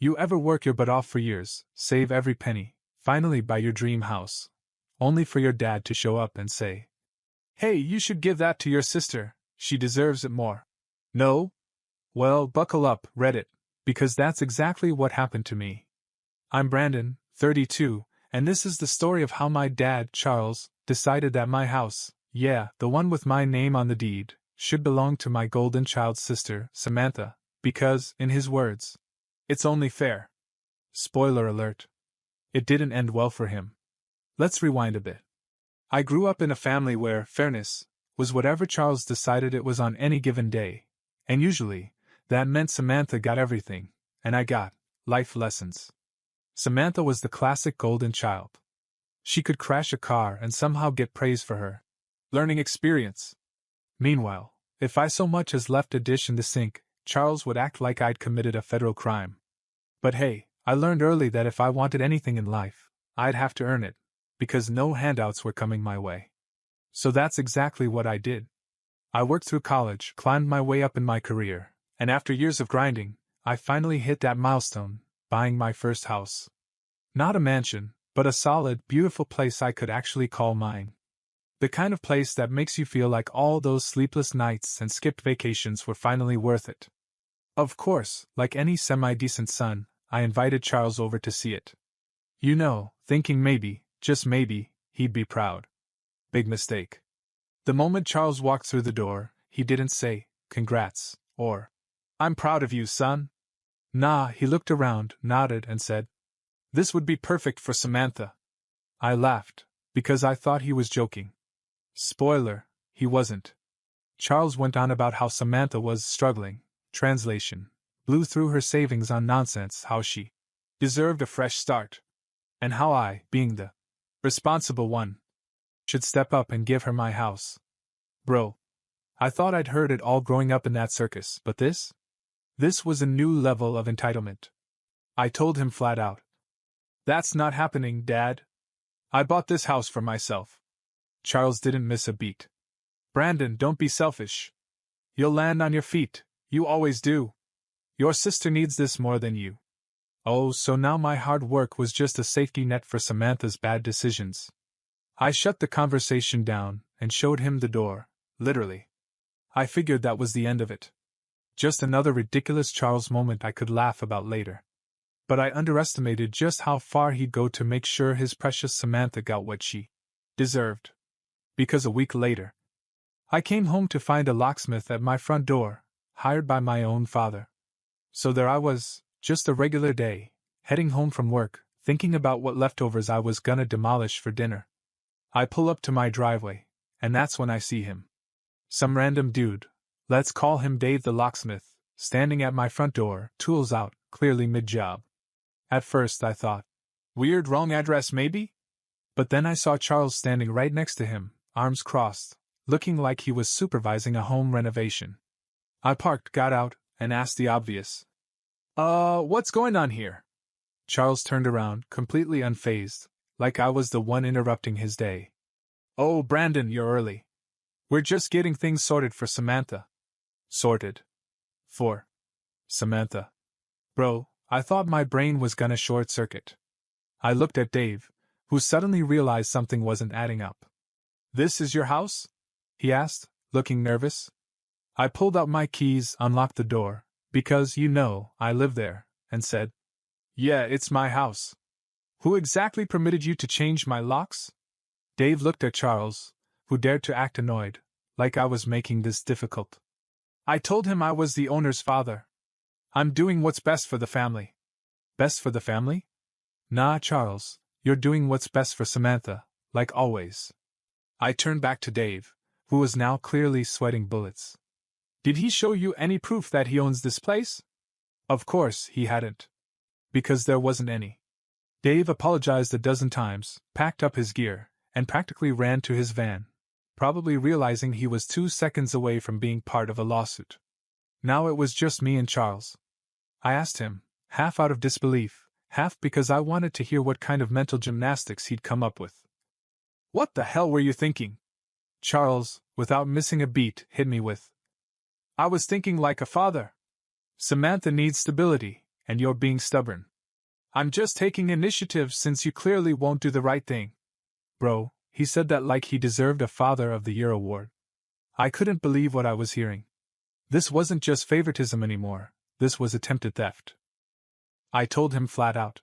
You ever work your butt off for years, save every penny, finally buy your dream house, only for your dad to show up and say, "Hey, you should give that to your sister, she deserves it more." No? Well, buckle up, Reddit, because that's exactly what happened to me. I'm Brandon, 32, and this is the story of how my dad, Charles, decided that my house, yeah, the one with my name on the deed, should belong to my golden child sister, Samantha, because, in his words, it's only fair. Spoiler alert. It didn't end well for him. Let's rewind a bit. I grew up in a family where fairness was whatever Charles decided it was on any given day, and usually, that meant Samantha got everything, and I got life lessons. Samantha was the classic golden child. She could crash a car and somehow get praise for her learning experience. Meanwhile, if I so much as left a dish in the sink, Charles would act like I'd committed a federal crime. But hey, I learned early that if I wanted anything in life, I'd have to earn it, because no handouts were coming my way. So that's exactly what I did. I worked through college, climbed my way up in my career, and after years of grinding, I finally hit that milestone, buying my first house. Not a mansion, but a solid, beautiful place I could actually call mine. The kind of place that makes you feel like all those sleepless nights and skipped vacations were finally worth it. Of course, like any semi-decent son, I invited Charles over to see it. You know, thinking maybe, just maybe, he'd be proud. Big mistake. The moment Charles walked through the door, he didn't say, "Congrats," or, "I'm proud of you, son." Nah, he looked around, nodded, and said, "This would be perfect for Samantha." I laughed, because I thought he was joking. Spoiler, he wasn't. Charles went on about how Samantha was struggling, translation, blew through her savings on nonsense, how she deserved a fresh start, and how I, being the responsible one, should step up and give her my house. Bro, I thought I'd heard it all growing up in that circus, but this was a new level of entitlement. I told him flat out, "That's not happening, Dad. I bought this house for myself." Charles didn't miss a beat. "Brandon, don't be selfish. You'll land on your feet, you always do. Your sister needs this more than you." Oh, so now my hard work was just a safety net for Samantha's bad decisions. I shut the conversation down and showed him the door, literally. I figured that was the end of it. Just another ridiculous Charles moment I could laugh about later. But I underestimated just how far he'd go to make sure his precious Samantha got what she deserved. Because a week later, I came home to find a locksmith at my front door, hired by my own father. So there I was, just a regular day, heading home from work, thinking about what leftovers I was gonna demolish for dinner. I pull up to my driveway, and that's when I see him. Some random dude, let's call him Dave the locksmith, standing at my front door, tools out, clearly mid-job. At first I thought, weird, wrong address maybe? But then I saw Charles standing right next to him, arms crossed, looking like he was supervising a home renovation. I parked, got out, and asked the obvious. What's going on here?" Charles turned around, completely unfazed, like I was the one interrupting his day. "Oh, Brandon, you're early. We're just getting things sorted for Samantha." Sorted? For Samantha. Bro, I thought my brain was gonna short circuit. I looked at Dave, who suddenly realized something wasn't adding up. "This is your house?" he asked, looking nervous. I pulled out my keys, unlocked the door, because, you know, I live there, and said, "Yeah, it's my house. Who exactly permitted you to change my locks?" Dave looked at Charles, who dared to act annoyed, like I was making this difficult. I told him I was the owner's father. "I'm doing what's best for the family." "Best for the family?" "Nah, Charles, you're doing what's best for Samantha, like always." I turned back to Dave, who was now clearly sweating bullets. "Did he show you any proof that he owns this place?" Of course, he hadn't. Because there wasn't any. Dave apologized a dozen times, packed up his gear, and practically ran to his van, probably realizing he was 2 seconds away from being part of a lawsuit. Now it was just me and Charles. I asked him, half out of disbelief, half because I wanted to hear what kind of mental gymnastics he'd come up with. "What the hell were you thinking?" Charles, without missing a beat, hit me with, "I was thinking like a father. Samantha needs stability, and you're being stubborn. I'm just taking initiative since you clearly won't do the right thing. Bro, he said that like he deserved a Father of the Year award. I couldn't believe what I was hearing. This wasn't just favoritism anymore, this was attempted theft. I told him flat out.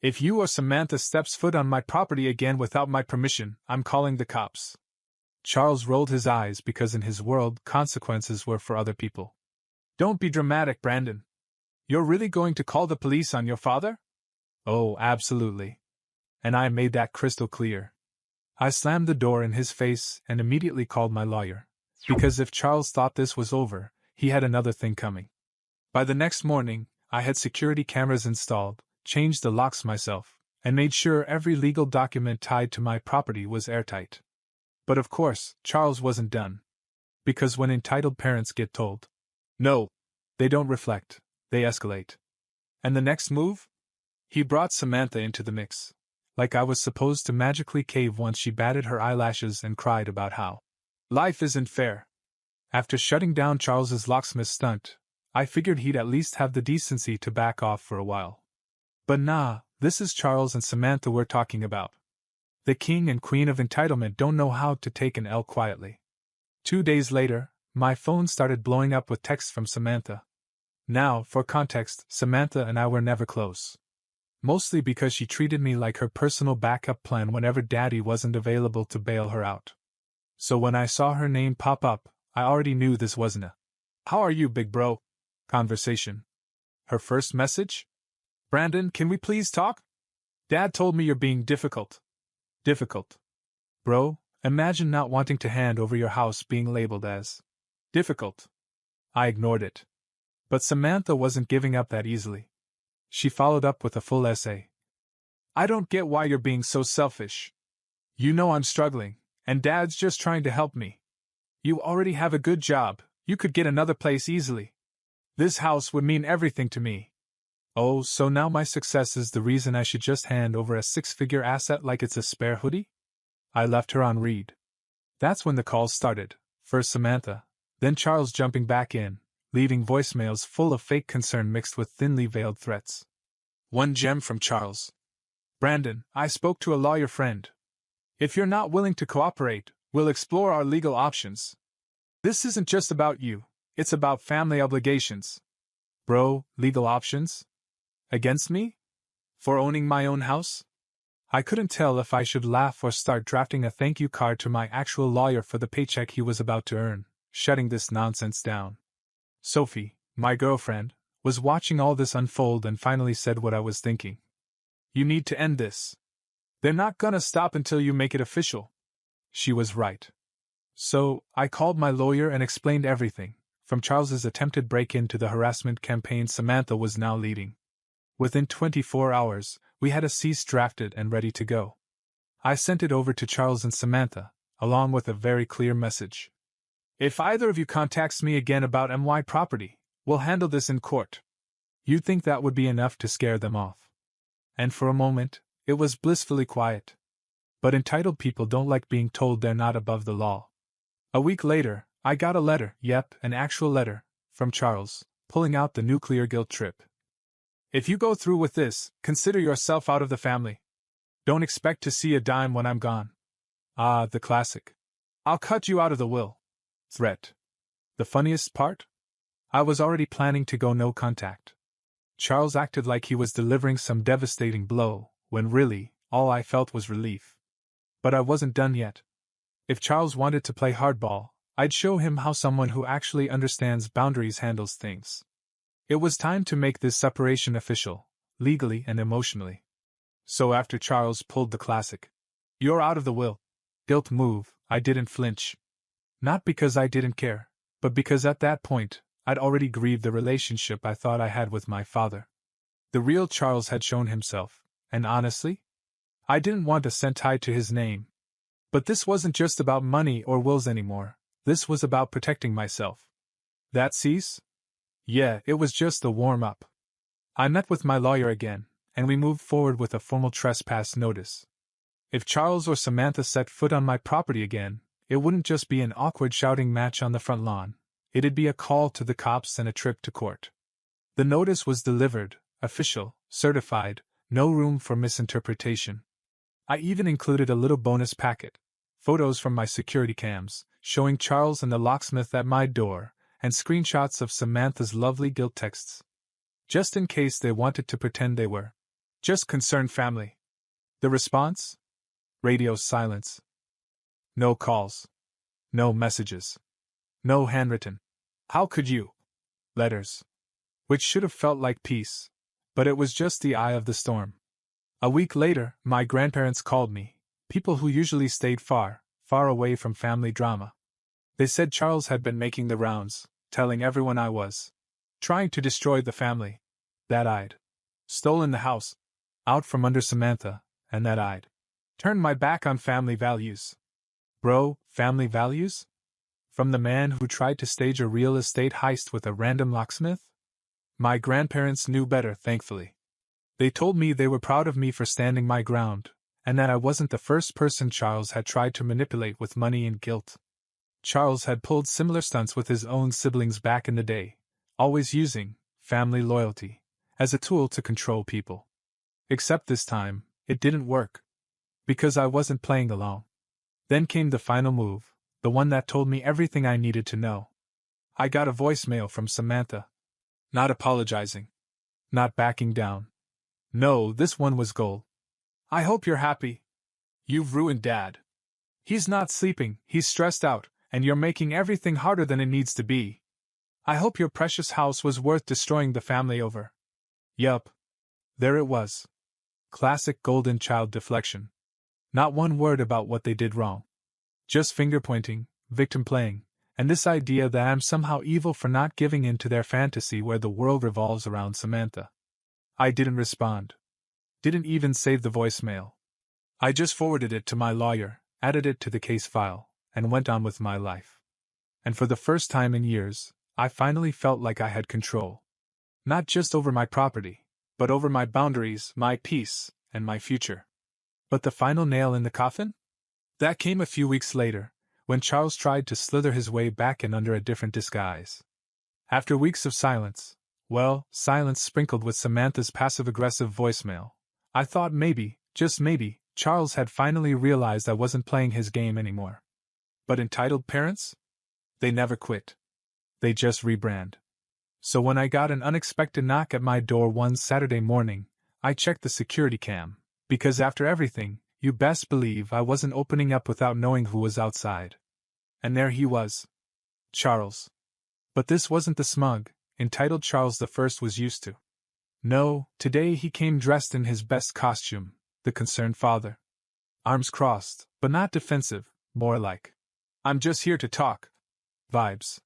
If you or Samantha steps foot on my property again without my permission, I'm calling the cops. Charles rolled his eyes because in his world, consequences were for other people. Don't be dramatic, Brandon. You're really going to call the police on your father? Oh, absolutely. And I made that crystal clear. I slammed the door in his face and immediately called my lawyer. Because if Charles thought this was over, he had another thing coming. By the next morning, I had security cameras installed, changed the locks myself, and made sure every legal document tied to my property was airtight. But of course, Charles wasn't done. Because when entitled parents get told, no, they don't reflect, they escalate. And the next move? He brought Samantha into the mix. Like I was supposed to magically cave once she batted her eyelashes and cried about how life isn't fair. After shutting down Charles's locksmith stunt, I figured he'd at least have the decency to back off for a while. But nah, this is Charles and Samantha we're talking about. The king and queen of entitlement don't know how to take an L quietly. 2 days later, my phone started blowing up with texts from Samantha. Now, for context, Samantha and I were never close. Mostly because she treated me like her personal backup plan whenever Daddy wasn't available to bail her out. So when I saw her name pop up, I already knew this wasn't a "How are you, big bro?" conversation. Her first message? "Brandon, can we please talk? Dad told me you're being difficult." Difficult. Bro, imagine not wanting to hand over your house being labeled as difficult. I ignored it. But Samantha wasn't giving up that easily. She followed up with a full essay. "I don't get why you're being so selfish. You know I'm struggling, and Dad's just trying to help me. You already have a good job, you could get another place easily. This house would mean everything to me. Oh, so now my success is the reason I should just hand over a 6-figure asset like it's a spare hoodie?" I left her on read. That's when the calls started, first Samantha, then Charles jumping back in, leaving voicemails full of fake concern mixed with thinly veiled threats. One gem from Charles. "Brandon, I spoke to a lawyer friend. If you're not willing to cooperate, we'll explore our legal options. This isn't just about you, it's about family obligations." Bro, legal options? Against me? For owning my own house? I couldn't tell if I should laugh or start drafting a thank you card to my actual lawyer for the paycheck he was about to earn, shutting this nonsense down. Sophie, my girlfriend, was watching all this unfold and finally said what I was thinking. "You need to end this. They're not gonna stop until you make it official." She was right. So, I called my lawyer and explained everything, from Charles's attempted break-in to the harassment campaign Samantha was now leading. Within 24 hours, we had a cease drafted and ready to go. I sent it over to Charles and Samantha, along with a very clear message. "If either of you contacts me again about MY property, we'll handle this in court." You'd think that would be enough to scare them off. And for a moment, it was blissfully quiet. But entitled people don't like being told they're not above the law. A week later, I got a letter, yep, an actual letter, from Charles, pulling out the nuclear guilt trip. "If you go through with this, consider yourself out of the family. Don't expect to see a dime when I'm gone." Ah, the classic. "I'll cut you out of the will." Threat. The funniest part? I was already planning to go no contact. Charles acted like he was delivering some devastating blow, when really, all I felt was relief. But I wasn't done yet. If Charles wanted to play hardball, I'd show him how someone who actually understands boundaries handles things. It was time to make this separation official, legally and emotionally. So after Charles pulled the classic, "You're out of the will," guilt move, I didn't flinch. Not because I didn't care, but because at that point, I'd already grieved the relationship I thought I had with my father. The real Charles had shown himself, and honestly, I didn't want a cent tied to his name. But this wasn't just about money or wills anymore, this was about protecting myself. That cease? Yeah, it was just the warm-up. I met with my lawyer again, and we moved forward with a formal trespass notice. If Charles or Samantha set foot on my property again, it wouldn't just be an awkward shouting match on the front lawn, it'd be a call to the cops and a trip to court. The notice was delivered, official, certified, no room for misinterpretation. I even included a little bonus packet, photos from my security cams, showing Charles and the locksmith at my door, and screenshots of Samantha's lovely guilt texts. Just in case they wanted to pretend they were just concerned family. The response? Radio silence. No calls. No messages. No handwritten. How could you? Letters. Which should have felt like peace. But it was just the eye of the storm. A week later, my grandparents called me, people who usually stayed far, far away from family drama. They said Charles had been making the rounds, telling everyone I was trying to destroy the family, that I'd stolen the house out from under Samantha, and that I'd turned my back on family values. Bro, family values? From the man who tried to stage a real estate heist with a random locksmith? My grandparents knew better, thankfully. They told me they were proud of me for standing my ground, and that I wasn't the first person Charles had tried to manipulate with money and guilt. Charles had pulled similar stunts with his own siblings back in the day, always using family loyalty as a tool to control people. Except this time, it didn't work. Because I wasn't playing along. Then came the final move, the one that told me everything I needed to know. I got a voicemail from Samantha. Not apologizing. Not backing down. No, this one was gold. I hope you're happy. You've ruined Dad. He's not sleeping, he's stressed out, and you're making everything harder than it needs to be. I hope your precious house was worth destroying the family over. Yup. There it was. Classic golden child deflection. Not one word about what they did wrong. Just finger-pointing, victim playing, and this idea that I'm somehow evil for not giving in to their fantasy where the world revolves around Samantha. I didn't respond. Didn't even save the voicemail. I just forwarded it to my lawyer, added it to the case file, and went on with my life. And for the first time in years, I finally felt like I had control. Not just over my property, but over my boundaries, my peace, and my future. But the final nail in the coffin? That came a few weeks later, when Charles tried to slither his way back in under a different disguise. After weeks of silence, well, silence sprinkled with Samantha's passive-aggressive voicemail, I thought maybe, just maybe, Charles had finally realized I wasn't playing his game anymore. But entitled parents? They never quit. They just rebrand. So when I got an unexpected knock at my door one Saturday morning, I checked the security cam, because after everything, you best believe I wasn't opening up without knowing who was outside. And there he was. Charles. But this wasn't the smug, entitled Charles I was used to. No, today he came dressed in his best costume, the concerned father. Arms crossed, but not defensive, more like, I'm just here to talk vibes.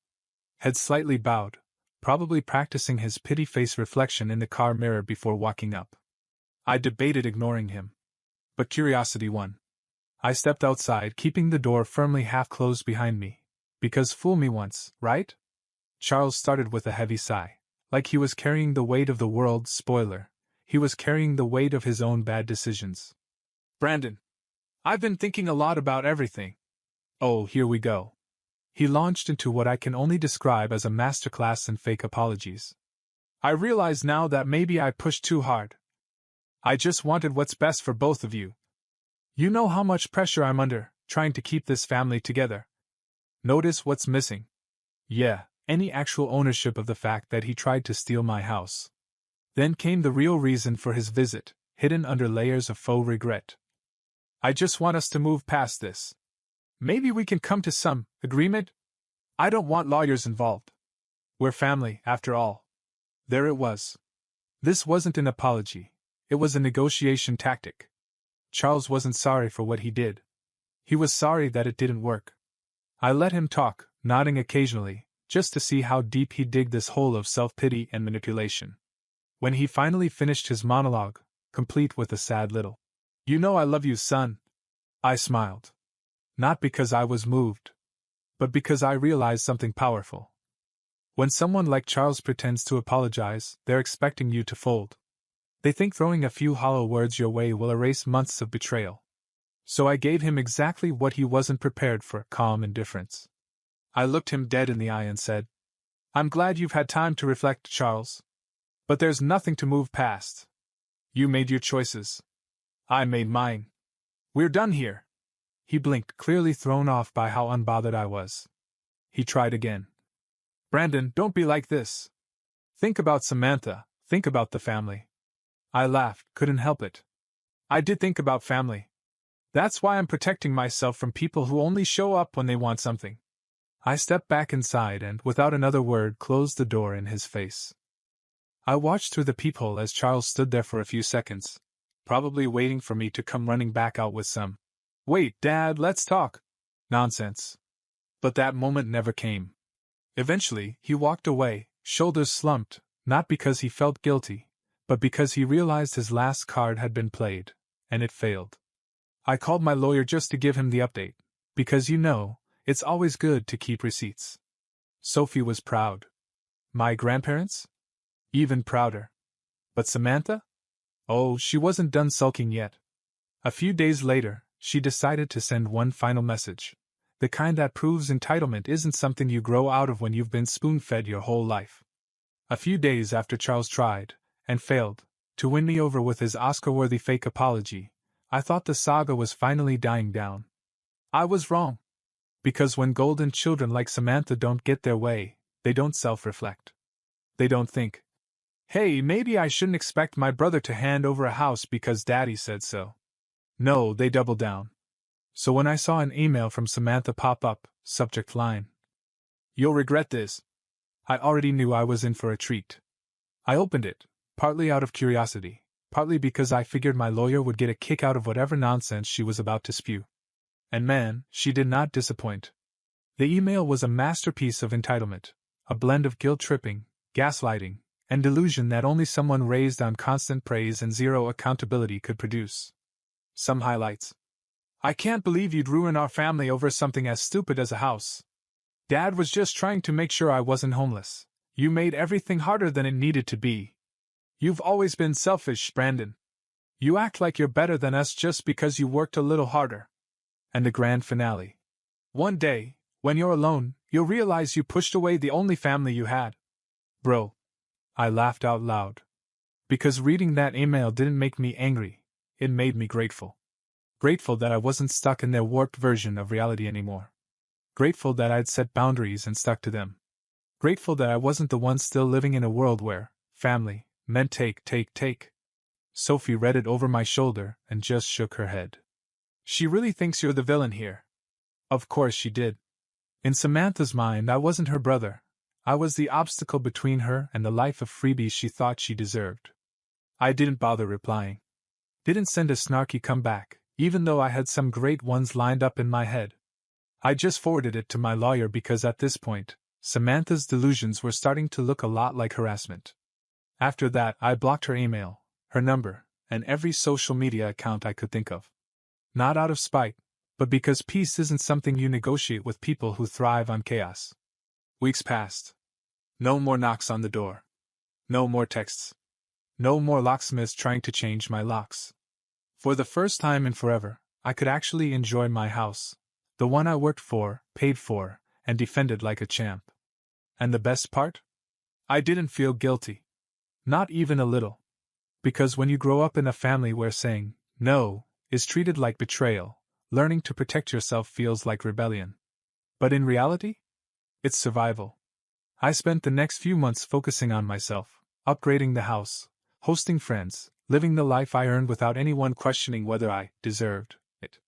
Head slightly bowed, probably practicing his pity face reflection in the car mirror before walking up. I debated ignoring him. But curiosity won. I stepped outside, keeping the door firmly half-closed behind me. Because fool me once, right? Charles started with a heavy sigh. Like he was carrying the weight of the world. Spoiler. He was carrying the weight of his own bad decisions. Brandon. I've been thinking a lot about everything. Oh, here we go. He launched into what I can only describe as a masterclass in fake apologies. I realize now that maybe I pushed too hard. I just wanted what's best for both of you. You know how much pressure I'm under, trying to keep this family together. Notice what's missing. Yeah, any actual ownership of the fact that he tried to steal my house. Then came the real reason for his visit, hidden under layers of faux regret. I just want us to move past this. Maybe we can come to some agreement? I don't want lawyers involved. We're family, after all. There it was. This wasn't an apology. It was a negotiation tactic. Charles wasn't sorry for what he did. He was sorry that it didn't work. I let him talk, nodding occasionally, just to see how deep he'd dig this hole of self-pity and manipulation. When he finally finished his monologue, complete with a sad little, "You know I love you, son," I smiled. Not because I was moved, but because I realized something powerful. When someone like Charles pretends to apologize, they're expecting you to fold. They think throwing a few hollow words your way will erase months of betrayal. So I gave him exactly what he wasn't prepared for, calm indifference. I looked him dead in the eye and said, "I'm glad you've had time to reflect, Charles. But there's nothing to move past. You made your choices. I made mine. We're done here. He blinked, clearly thrown off by how unbothered I was. He tried again. Brandon, don't be like this. Think about Samantha, think about the family. I laughed, couldn't help it. I did think about family. That's why I'm protecting myself from people who only show up when they want something. I stepped back inside and, without another word, closed the door in his face. I watched through the peephole as Charles stood there for a few seconds, probably waiting for me to come running back out with some, "Wait, Dad, let's talk," nonsense. But that moment never came. Eventually, he walked away, shoulders slumped, not because he felt guilty, but because he realized his last card had been played, and it failed. I called my lawyer just to give him the update, because it's always good to keep receipts. Sophie was proud. My grandparents? Even prouder. But Samantha? Oh, she wasn't done sulking yet. A few days later, she decided to send one final message. The kind that proves entitlement isn't something you grow out of when you've been spoon-fed your whole life. A few days after Charles tried, and failed, to win me over with his Oscar-worthy fake apology, I thought the saga was finally dying down. I was wrong. Because when golden children like Samantha don't get their way, they don't self-reflect. They don't think, "Hey, maybe I shouldn't expect my brother to hand over a house because Daddy said so." No, they double down. So when I saw an email from Samantha pop up, subject line, "You'll regret this," I already knew I was in for a treat. I opened it, partly out of curiosity, partly because I figured my lawyer would get a kick out of whatever nonsense she was about to spew. And man, she did not disappoint. The email was a masterpiece of entitlement, a blend of guilt-tripping, gaslighting, and delusion that only someone raised on constant praise and zero accountability could produce. Some highlights. "I can't believe you'd ruin our family over something as stupid as a house. Dad was just trying to make sure I wasn't homeless. You made everything harder than it needed to be. You've always been selfish, Brandon. You act like you're better than us just because you worked a little harder." And the grand finale. "One day, when you're alone, you'll realize you pushed away the only family you had." Bro. I laughed out loud. Because reading that email didn't make me angry, it made me grateful. Grateful that I wasn't stuck in their warped version of reality anymore. Grateful that I'd set boundaries and stuck to them. Grateful that I wasn't the one still living in a world where family meant take. Sophie read it over my shoulder and just shook her head. "She really thinks you're the villain here." Of course she did. In Samantha's mind, I wasn't her brother. I was the obstacle between her and the life of freebies she thought she deserved. I didn't bother replying. Didn't send a snarky comeback, even though I had some great ones lined up in my head. I just forwarded it to my lawyer because at this point, Samantha's delusions were starting to look a lot like harassment. After that, I blocked her email, her number, and every social media account I could think of. Not out of spite, but because peace isn't something you negotiate with people who thrive on chaos. Weeks passed. No more knocks on the door. No more texts. No more locksmiths trying to change my locks. For the first time in forever, I could actually enjoy my house, the one I worked for, paid for, and defended like a champ. And the best part? I didn't feel guilty. Not even a little. Because when you grow up in a family where saying no is treated like betrayal, learning to protect yourself feels like rebellion. But in reality, it's survival. I spent the next few months focusing on myself, upgrading the house, hosting friends, living the life I earned without anyone questioning whether I deserved it.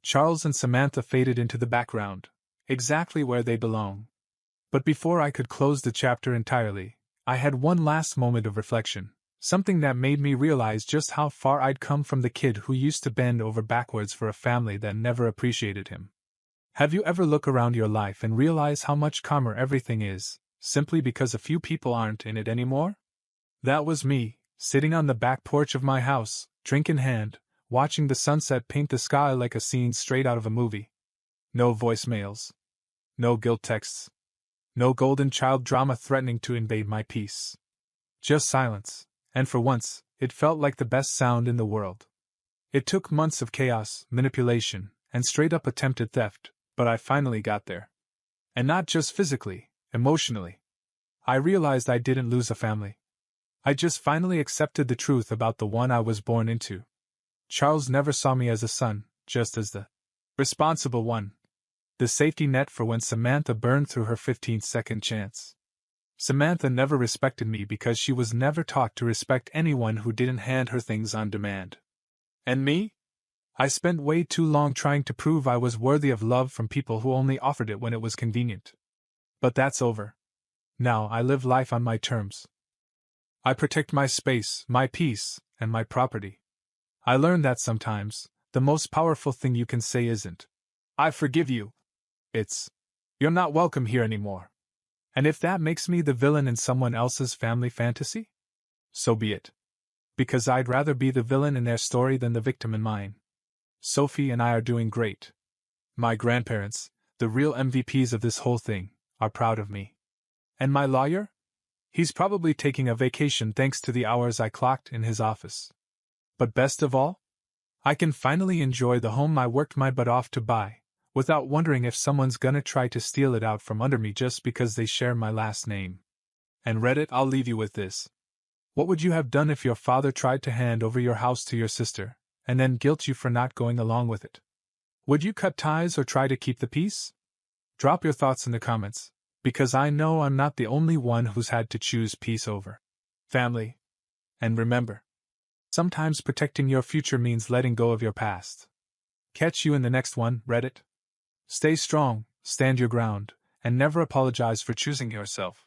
Charles and Samantha faded into the background, exactly where they belong. But before I could close the chapter entirely, I had one last moment of reflection, something that made me realize just how far I'd come from the kid who used to bend over backwards for a family that never appreciated him. Have you ever looked around your life and realize how much calmer everything is, simply because a few people aren't in it anymore? That was me, sitting on the back porch of my house, drink in hand, watching the sunset paint the sky like a scene straight out of a movie. No voicemails. No guilt texts. No golden child drama threatening to invade my peace. Just silence, and for once, it felt like the best sound in the world. It took months of chaos, manipulation, and straight-up attempted theft, but I finally got there. And not just physically, emotionally. I realized I didn't lose a family. I just finally accepted the truth about the one I was born into. Charles never saw me as a son, just as the responsible one. The safety net for when Samantha burned through her 15-second chance. Samantha never respected me because she was never taught to respect anyone who didn't hand her things on demand. And me? I spent way too long trying to prove I was worthy of love from people who only offered it when it was convenient. But that's over. Now I live life on my terms. I protect my space, my peace, and my property. I learned that sometimes, the most powerful thing you can say isn't, "I forgive you." It's, "You're not welcome here anymore." And if that makes me the villain in someone else's family fantasy, so be it. Because I'd rather be the villain in their story than the victim in mine. Sophie and I are doing great. My grandparents, the real MVPs of this whole thing, are proud of me. And my lawyer? He's probably taking a vacation thanks to the hours I clocked in his office. But best of all, I can finally enjoy the home I worked my butt off to buy, without wondering if someone's gonna try to steal it out from under me just because they share my last name. And Reddit, I'll leave you with this. What would you have done if your father tried to hand over your house to your sister, and then guilt you for not going along with it? Would you cut ties or try to keep the peace? Drop your thoughts in the comments, because I know I'm not the only one who's had to choose peace over family. And remember, sometimes protecting your future means letting go of your past. Catch you in the next one, Reddit. Stay strong, stand your ground, and never apologize for choosing yourself.